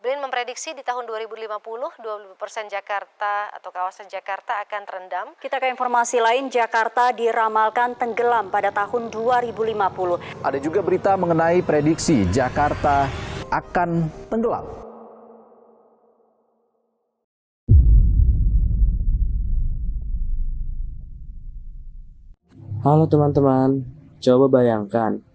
BRIN memprediksi di tahun 2050, 20% Jakarta atau kawasan Jakarta akan terendam. Kita ke informasi lain, Jakarta diramalkan tenggelam pada tahun 2050. Ada juga berita mengenai prediksi Jakarta akan tenggelam. Halo teman-teman, coba bayangkan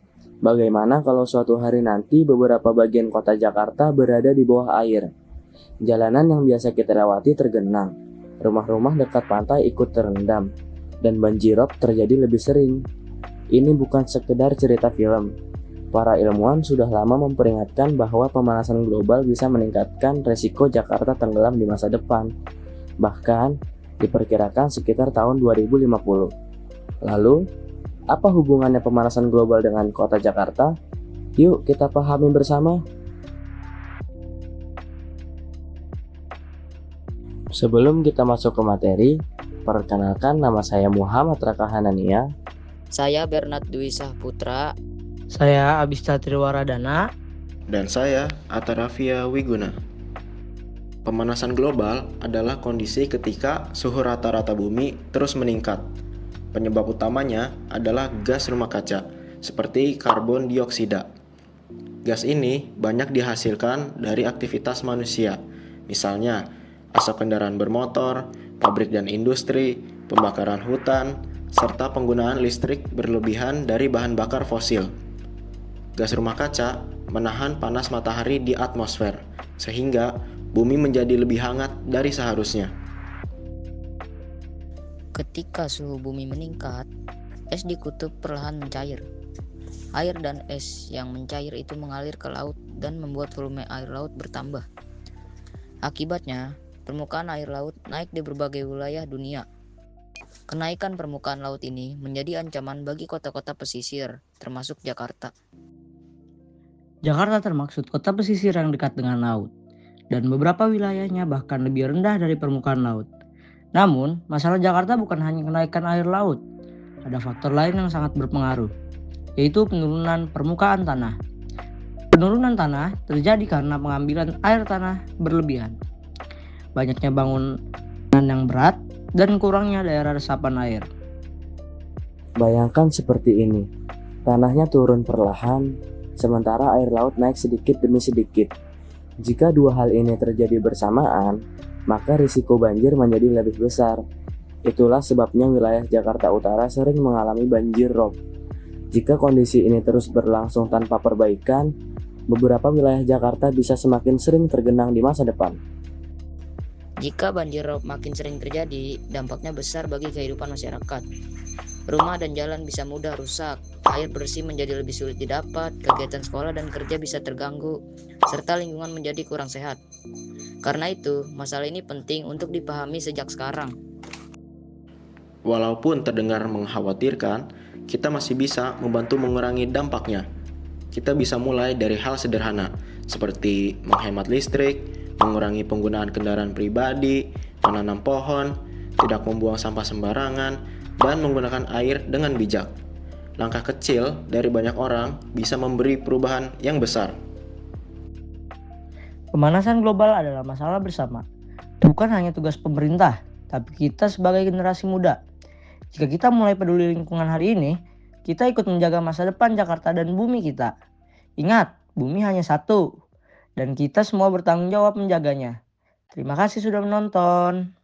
bagaimana kalau suatu hari nanti beberapa bagian kota Jakarta berada di bawah air. Jalanan yang biasa kita lewati tergenang, rumah-rumah dekat pantai ikut terendam, dan banjirop terjadi lebih sering. Ini bukan sekedar cerita film. Para ilmuwan sudah lama memperingatkan bahwa pemanasan global bisa meningkatkan resiko Jakarta tenggelam di masa depan. Bahkan, diperkirakan sekitar tahun 2050. Lalu, apa hubungannya pemanasan global dengan kota Jakarta? Yuk kita pahami bersama. Sebelum kita masuk ke materi, perkenalkan nama saya Muhammad Raka Hanania. Saya Bernard Dwi Sahputra. Saya Abista Triwaradana. Dan saya Atta Rafia Wiguna. Pemanasan global adalah kondisi ketika suhu rata-rata bumi terus meningkat. Penyebab utamanya adalah gas rumah kaca, seperti karbon dioksida. Gas ini banyak dihasilkan dari aktivitas manusia, misalnya asap kendaraan bermotor, pabrik dan industri, pembakaran hutan, serta penggunaan listrik berlebihan dari bahan bakar fosil. Gas rumah kaca menahan panas matahari di atmosfer, sehingga bumi menjadi lebih hangat dari seharusnya. Ketika suhu bumi meningkat, es di kutub perlahan mencair. Air dan es yang mencair itu mengalir ke laut dan membuat volume air laut bertambah. Akibatnya, permukaan air laut naik di berbagai wilayah dunia. Kenaikan permukaan laut ini menjadi ancaman bagi kota-kota pesisir, termasuk Jakarta. Jakarta termaksud kota pesisir yang dekat dengan laut, dan beberapa wilayahnya bahkan lebih rendah dari permukaan laut. Namun, masalah Jakarta bukan hanya kenaikan air laut. Ada faktor lain yang sangat berpengaruh, yaitu penurunan permukaan tanah. Penurunan tanah terjadi karena pengambilan air tanah berlebihan, banyaknya bangunan yang berat, dan kurangnya daerah resapan air. Bayangkan seperti ini, tanahnya turun perlahan, sementara air laut naik sedikit demi sedikit. Jika dua hal ini terjadi bersamaan, maka risiko banjir menjadi lebih besar. Itulah sebabnya wilayah Jakarta Utara sering mengalami banjir rob. Jika kondisi ini terus berlangsung tanpa perbaikan, beberapa wilayah Jakarta bisa semakin sering tergenang di masa depan. Jika banjir rob makin sering terjadi, dampaknya besar bagi kehidupan masyarakat. Rumah dan jalan bisa mudah rusak, air bersih menjadi lebih sulit didapat, kegiatan sekolah dan kerja bisa terganggu, serta lingkungan menjadi kurang sehat. Karena itu, masalah ini penting untuk dipahami sejak sekarang. Walaupun terdengar mengkhawatirkan, kita masih bisa membantu mengurangi dampaknya. Kita bisa mulai dari hal sederhana, seperti menghemat listrik, mengurangi penggunaan kendaraan pribadi, menanam pohon, tidak membuang sampah sembarangan, dan menggunakan air dengan bijak. Langkah kecil dari banyak orang bisa memberi perubahan yang besar. Pemanasan global adalah masalah bersama. Bukan hanya tugas pemerintah, tapi kita sebagai generasi muda. Jika kita mulai peduli lingkungan hari ini, kita ikut menjaga masa depan Jakarta dan bumi kita. Ingat, bumi hanya satu, dan kita semua bertanggung jawab menjaganya. Terima kasih sudah menonton.